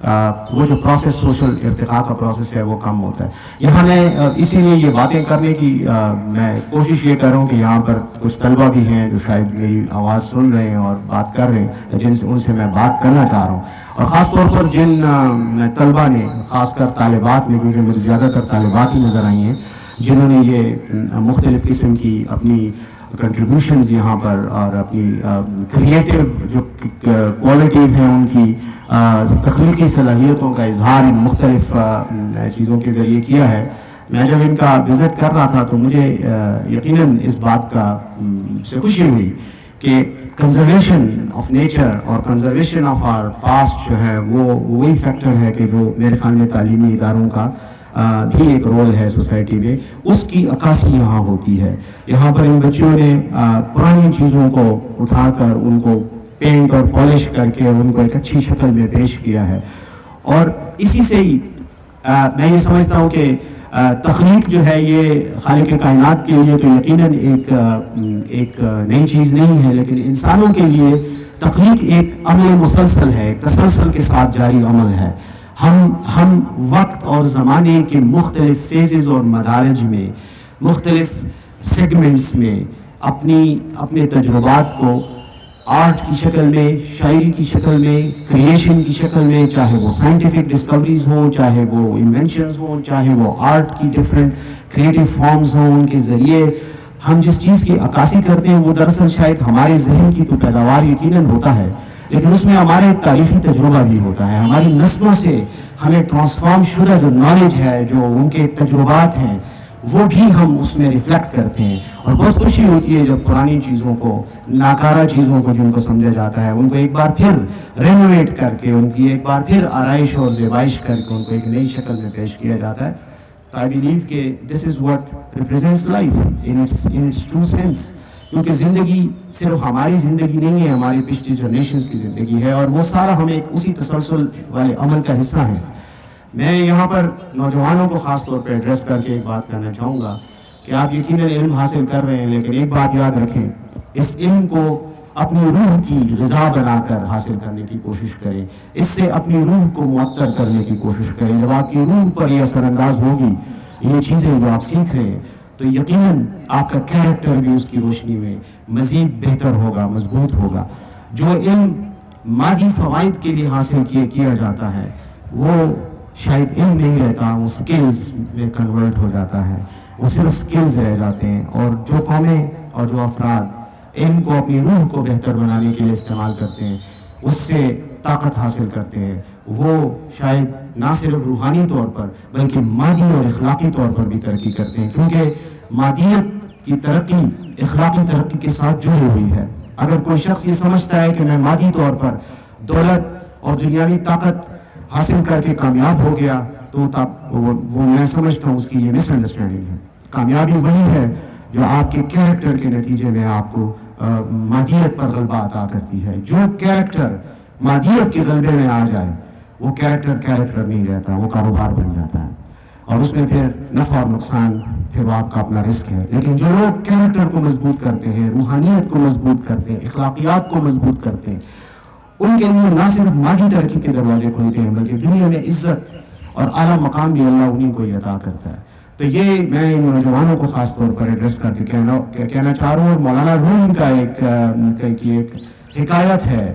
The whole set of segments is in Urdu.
وہ جو پروسیس سوشل ارتقاء کا پروسیس ہے وہ کم ہوتا ہے. یہاں میں اسی لیے یہ باتیں کرنے کی میں کوشش یہ کر رہا ہوں کہ یہاں پر کچھ طلبہ بھی ہیں جو شاید میری آواز سن رہے ہیں اور بات کر رہے ہیں، ان سے میں بات کرنا چاہ رہا ہوں. اور خاص طور پر جن طلبہ نے، خاص کر طالبات نے، کیونکہ مجھے زیادہ تر طالبات ہی نظر آئی ہیں جنہوں نے یہ مختلف قسم کی اپنی کنٹریبیوشنز یہاں پر اور اپنی کریٹیو جو کوالٹیز ہیں ان کی تخلیقی صلاحیتوں کا اظہار ان مختلف چیزوں کے ذریعے کیا ہے. میں جب ان کا وزٹ کر رہا تھا تو مجھے یقیناً اس بات کا سے خوشی ہوئی کہ کنزرویشن آف نیچر اور کنزرویشن آف آر پاسٹ جو ہے وہ وہی فیکٹر ہے کہ جو میرے خیال میں تعلیمی اداروں کا بھی ایک رول ہے سوسائٹی میں، اس کی عکاسی یہاں ہوتی ہے. یہاں پر ان بچوں نے پرانی چیزوں کو اٹھا کر ان کو پینٹ اور پالش کر کے ان کو ایک اچھی شکل میں پیش کیا ہے. اور اسی سے ہی میں یہ سمجھتا ہوں کہ تخلیق جو ہے یہ خالق کائنات کے لیے تو یقیناً ایک نئی چیز نہیں ہے، لیکن انسانوں کے لیے تخلیق ایک عمل مسلسل ہے، ایک تسلسل کے ساتھ جاری عمل ہے. ہم وقت اور زمانے کے مختلف فیزز اور مدارج میں، مختلف سیگمنٹس میں اپنے تجربات کو آرٹ کی شکل میں، شاعری کی شکل میں، کریشن کی شکل میں، چاہے وہ سائنٹیفک ڈسکوریز ہوں، چاہے وہ انوینشنز ہوں، چاہے وہ آرٹ کی ڈفرینٹ کریٹیو فارمز ہوں، ان کے ذریعے ہم جس چیز کی عکاسی کرتے ہیں وہ دراصل شاید ہمارے ذہن کی تو پیداوار یقیناً ہوتا ہے، لیکن اس میں ہمارے تاریخی تجربہ بھی ہوتا ہے. ہماری نسلوں سے ہمیں ٹرانسفارم شدہ جو نالج ہے، جو ان کے تجربات ہیں، وہ بھی ہم اس میں ریفلیکٹ کرتے ہیں. اور بہت خوشی ہوتی ہے جب پرانی چیزوں کو، ناکارہ چیزوں کو جن کو سمجھا جاتا ہے، ان کو ایک بار پھر رینوویٹ کر کے، ان کی ایک بار پھر آرائش اور زیبائش کر کے ان کو ایک نئی شکل میں پیش کیا جاتا ہے. تو آئی بلیو کہ this is what represents life in its true sense, کیونکہ زندگی صرف ہماری زندگی نہیں ہے، ہماری پچھلی جنریشنز کی زندگی ہے، اور وہ سارا ہم ایک اسی تسلسل والے عمل کا حصہ ہیں. میں یہاں پر نوجوانوں کو خاص طور پہ ایڈریس کر کے ایک بات کرنا چاہوں گا کہ آپ یقیناً علم حاصل کر رہے ہیں، لیکن ایک بات یاد رکھیں، اس علم کو اپنی روح کی غذا بنا کر حاصل کرنے کی کوشش کریں، اس سے اپنی روح کو معطر کرنے کی کوشش کریں. جب آپ کی روح پر یہ اثر انداز ہوگی یہ چیزیں جو آپ سیکھ رہے ہیں، تو یقیناً آپ کا کیریکٹر بھی اس کی روشنی میں مزید بہتر ہوگا، مضبوط ہوگا. جو علم مادی فوائد کے لیے حاصل کیا جاتا ہے وہ شاید علم نہیں رہتا، وہ سکلز میں کنورٹ ہو جاتا ہے، وہ صرف سکلز رہ جاتے ہیں. اور جو قومیں اور جو افراد علم کو اپنی روح کو بہتر بنانے کے لیے استعمال کرتے ہیں، اس سے طاقت حاصل کرتے ہیں، وہ شاید نہ صرف روحانی طور پر بلکہ مادی اور اخلاقی طور پر بھی ترقی کرتے ہیں، کیونکہ مادیت کی ترقی اخلاقی ترقی کے ساتھ جڑی ہوئی ہے. اگر کوئی شخص یہ سمجھتا ہے کہ میں مادی طور پر دولت اور دنیاوی طاقت حاصل کر کے کامیاب ہو گیا، تو وہ میں سمجھتا ہوں اس کی یہ مس انڈرسٹینڈنگ ہے. کامیابی وہی ہے جو آپ کے کیریکٹر کے نتیجے میں آپ کو مادیت پر غلبہ عطا کرتی ہے. جو کیریکٹر مادیت کے غلبے میں آ جائے وہ کیریکٹر نہیں رہتا، وہ کاروبار بن جاتا ہے، اور اس میں پھر نفع اور نقصان پھر وہ آپ کا اپنا رسک ہے. لیکن جو لوگ کیریکٹر کو مضبوط کرتے ہیں، روحانیت کو مضبوط کرتے ہیں، اخلاقیات کو مضبوط کرتے ہیں، ان کے لیے نہ صرف مادی ترقی کے دروازے کھلتے ہیں بلکہ دنیا میں عزت اور اعلیٰ مقام بھی اللہ انہیں کو عطا کرتا ہے. تو یہ میں نوجوانوں کو خاص طور پر ایڈریس کر کے کہنا چاہ رہا ہوں. مولانا روم کا ایک حکایت ہے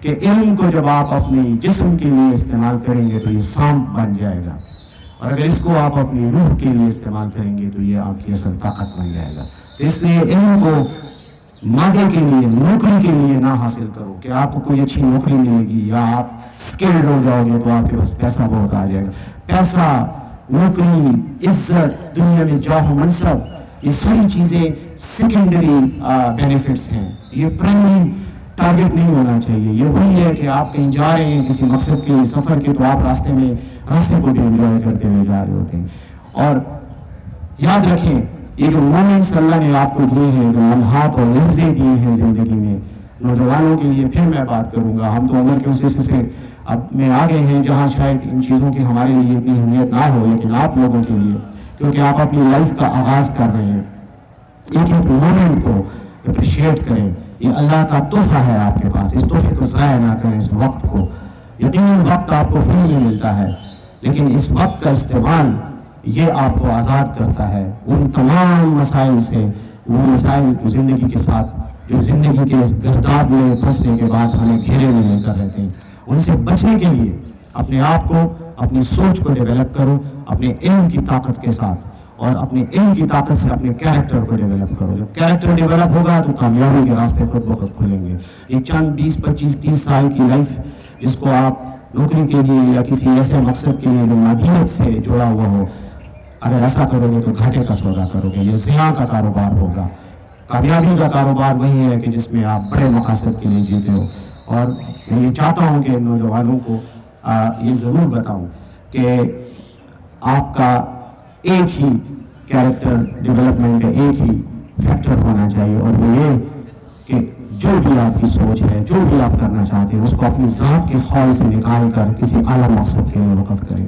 کہ علم کو جب آپ اپنے جسم کے لیے استعمال کریں گے تو یہ سانپ بن جائے گا، اور اگر اس کو آپ اپنی روح کے لیے استعمال کریں گے تو یہ آپ کی اصل طاقت بن جائے گا. تو اس لیے علم کو مادے کے لیے، نوکری کے لیے نہ حاصل کرو کہ آپ کو کوئی اچھی نوکری ملے گی یا آپ اسکلڈ ہو جاؤ گے تو آپ کے پاس پیسہ بہت آ جائے گا. پیسہ، نوکری، عزت، دنیا میں جاہ و منصب، یہ ساری چیزیں سیکنڈری بینیفٹس ہیں، یہ پرائمری ٹارگٹ نہیں ہونا چاہیے. یہ وہی ہے کہ آپ کہیں جا رہے ہیں کسی مقصد کے سفر کے، تو آپ راستے کو بھی انجوائے کرتے ہوئے جا رہے ہوتے ہیں. اور یاد رکھیں یہ جو مومنٹس اللہ نے آپ کو دیے ہیں، جو لمحات اور لحظے دیے ہیں زندگی میں، نوجوانوں کے لیے پھر میں بات کروں گا. ہم تو عمر کے اس حصے سے اب میں آ گئے ہیں جہاں شاید ان چیزوں کی ہمارے لیے اتنی اہمیت نہ ہو، لیکن آپ لوگوں کے لیے، کیونکہ آپ اپنی لائف کا آغاز کر رہے ہیں، ایک مومنٹ کو اپریشیٹ کریں. یہ اللہ کا تحفہ ہے آپ کے پاس، اس تحفے کو ضائع نہ کریں. اس وقت کو یقیناً وقت آپ کو فری نہیں ملتا ہے، لیکن اس وقت کا استعمال یہ آپ کو آزاد کرتا ہے ان تمام مسائل سے، وہ مسائل جو زندگی کے ساتھ، جو زندگی کے اس گرداب میں پھنسنے کے بعد ہمیں گھیرے میں لے کر رہتے ہیں، ان سے بچنے کے لیے اپنے آپ کو، اپنی سوچ کو ڈیولپ کرو اپنے علم کی طاقت کے ساتھ، اور اپنے علم کی طاقت سے اپنے کیریکٹر کو ڈیولپ کرو. جب کیریکٹر ڈیولپ ہوگا تو کامیابی کے راستے خود بخود کھلیں گے. یہ چند 20 25 30 سال کی لائف جس کو آپ نوکری کے لیے یا کسی ایسے مقصد کے لیے جو مادیت سے جڑا ہوا ہو، اگر ایسا کرو گے تو گھاٹے کا سودا کرو گے، یہ زیاں کا کاروبار ہوگا. کامیابی کا کاروبار وہی ہے کہ جس میں آپ بڑے مقاصد کے لیے جیتے ہو. اور میں یہ چاہتا ہوں کہ نوجوانوں کو یہ ضرور بتاؤں کہ آپ کا ایک ہی کیریکٹر ڈیولپمنٹ کا ایک ہی فیکٹر ہونا چاہیے، اور وہ یہ کہ جو بھی آپ کی سوچ ہے، جو بھی آپ کرنا چاہتے ہیں، اس کو اپنی ذات کے خول سے نکال کر کسی اعلیٰ مقصد کے لیے وقف کریں.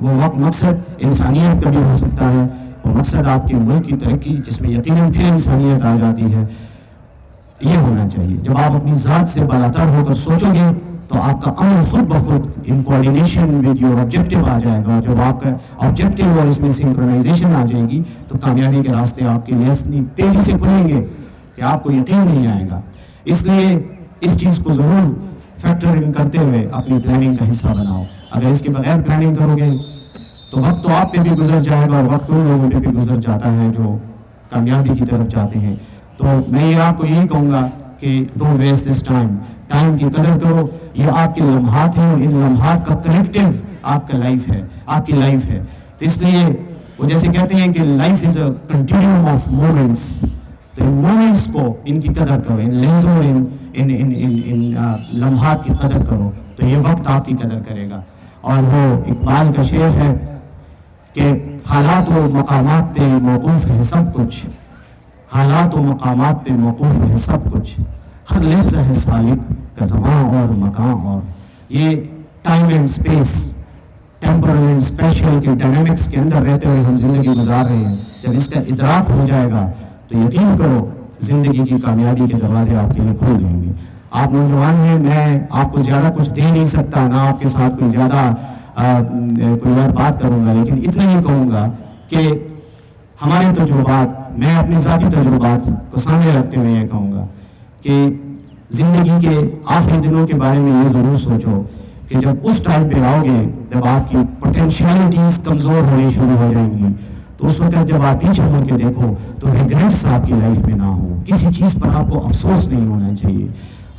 وہ مقصد انسانیت کا بھی ہو سکتا ہے، وہ مقصد آپ کے ملک کی ترقی جس میں یقیناً پھر انسانیت آ جاتی ہے، یہ ہونا چاہیے. جب آپ اپنی ذات سے بالاتر ہو کر سوچو گے تو آپ کا عمل خود بخود ان کوآرڈینیشن ود یور آبجیکٹیو آ جائے گا. اور جب آپ کا آبجیکٹیو اور اس میں سنکرونائزیشن آ جائے گی تو کامیابی کے راستے آپ کے لیے اتنی تیزی سے کھلیں گے کہ آپ کو یقین نہیں آئے گا. اس لیے اس چیز کو ضرور فیکٹر ان کرتے ہوئے اپنی پلاننگ کا حصہ بناؤ. اگر اس کے بغیر پلاننگ کرو گے تو وقت تو آپ پہ بھی گزر جائے گا، اور وقت ان لوگوں پہ بھی گزر جاتا ہے جو کامیابی کی طرف جاتے ہیں. تو میں یہ آپ کو یہی کہوں گا کہ don't waste this time. Time کی قدر کرو. یہ آپ کے لمحات ہیں، اور ان لمحات کا کلیکٹیو آپ کا لائف ہے، آپ کی لائف ہے. تو اس لیے وہ جیسے کہتے ہیں کہ life is a continuum of moments, تو ان مومنٹس کو، ان کی قدر کرو، ان لحظوں، ان لمحات کی قدر کرو تو یہ وقت آپ کی قدر کرے گا. اور وہ اقبال کا شعر ہے کہ حالات و مقامات پہ موقوف ہے سب کچھ، حالات و مقامات پہ موقوف ہے سب کچھ، ہر لحظہ ہے سالک کا زمان اور مکان. اور یہ time and space, temporal and special کے ڈائنامکس کے اندر رہتے ہوئے ہم زندگی گزار رہے ہیں. جب اس کا ادراک ہو جائے گا تو یقین کرو زندگی کی کامیابی کے دروازے آپ کے لیے کھول جائیں گے. آپ نوجوان ہیں، میں آپ کو زیادہ کچھ دے نہیں سکتا، نہ آپ کے ساتھ کوئی زیادہ کوئی اور بات کروں گا، لیکن اتنا ہی کہوں گا کہ ہمارے تجربات، میں اپنے ذاتی تجربات کو سامنے رکھتے ہوئے یہ کہوں گا کہ زندگی کے آخری دنوں کے بارے میں یہ ضرور سوچو کہ جب اس ٹائم پہ آؤ گے جب آپ کی پوٹینشیلٹیز کمزور ہونی شروع ہو جائیں گی، تو اس وقت جب آپ پیچھے مڑ کے دیکھو تو ریگریٹس آپ کی لائف میں نہ ہو، کسی چیز پر آپ کو افسوس نہیں ہونا چاہیے.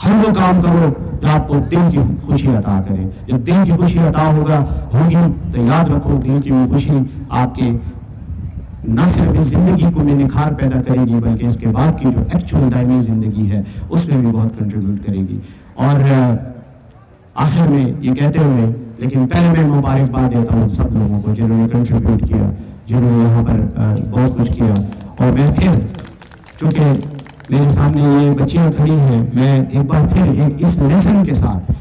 ہر وہ کام کرو جو آپ کو دل کی خوشی عطا کرے. جب دل کی خوشی عطا ہوگی تو یاد رکھو دل کی وہ خوشی آپ کے نہ صرف اس زندگی کو میں نکھار پیدا کرے گی، بلکہ اس کے بعد کی جو ایکچوئل دائمی زندگی ہے اس میں بھی بہت کنٹریبیوٹ کرے گی. اور آخر میں یہ کہتے ہوئے، لیکن پہلے میں مبارکباد دیتا ہوں سب لوگوں کو جنہوں نے کنٹریبیوٹ کیا، جنہوں نے یہاں پر بہت کچھ کیا. اور میں پھر، چونکہ میرے سامنے یہ بچیاں کھڑی ہیں، میں ایک بار پھر اس لیسن کے ساتھ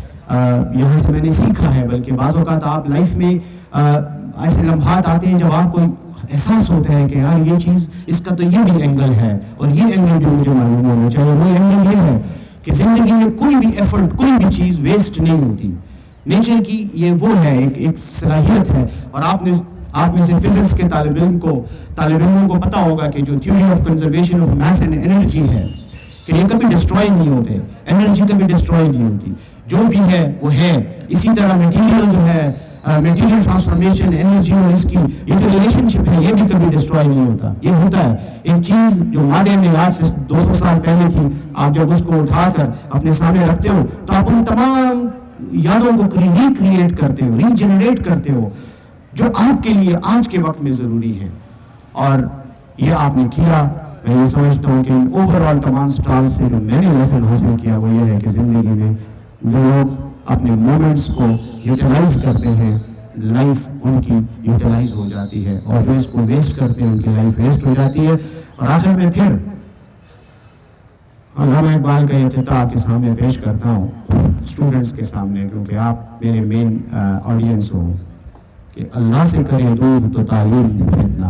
یہاں سے میں نے سیکھا ہے، بلکہ بعض اوقات آپ لائف میں ایسے لمحات آتے ہیں جب آپ کو احساس ہوتا ہے کہ یار یہ چیز، اس کا تو یہ بھی اینگل ہے اور یہ اینگل بھی مجھے معلوم ہونا چاہیے. وہ اینگل یہ ہے کہ زندگی میں کوئی بھی ایفرٹ، کوئی بھی چیز ویسٹ نہیں ہوتی. نیچر کی یہ وہ ہے، ایک صلاحیت ہے. اور آپ میں سے فزکس کے طالب علموں کو پتا ہوگا کہ جو theory of conservation of mass and energy ہے کہ یہ کبھی ڈسٹروائے نہیں ہوتے، انرجی کبھی ڈسٹروائے نہیں ہوتی، جو بھی ہے وہ ہے. اسی طرح میٹیریل جو ہے، میٹیریل ٹرانسفارمیشن، انرجی اور اس کی یہ جو ریلیشن شپ ہے یہ بھی کبھی ڈسٹروائے نہیں ہوتا. یہ ہوتا ہے ایک چیز جو مادے میں آج سے 200 سال پہلے تھی، آپ جب اس کو اٹھا کر اپنے سامنے رکھتے ہو تو آپ ان تمام یادوں کو ریکریٹ کرتے ہو، ریجنریٹ کرتے ہو جو آپ کے لیے آج کے وقت میں ضروری ہے. اور یہ آپ نے کیا. میں یہ سمجھتا ہوں کہ اوور آل تمام سٹارز سے جو میں نے لیسن حاصل کیا وہ یہ ہے کہ زندگی میں جو لوگ اپنے مومنٹس کو یوٹیلائز کرتے ہیں، لائف ان کی یوٹیلائز ہو جاتی ہے، اور جو اس کو ویسٹ کرتے ہیں ان کی لائف ویسٹ ہو جاتی ہے. اور آخر میں پھر علامہ اقبال کا افتتاح آپ کے سامنے پیش کرتا ہوں اسٹوڈنٹس کے سامنے، کیونکہ آپ میرے مین آڈینس ہو. کہ اللہ سے کرے دور تو تعلیم بھی فتنہ،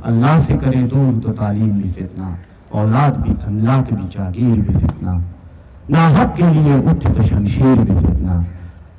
اللہ سے کرے دور تو تعلیم بھی فتنہ، اولاد بھی املاک بھی جاگیر بھی فتنہ، نہ حق کے لیے اٹھ تو شمشیر بھی فتنہ،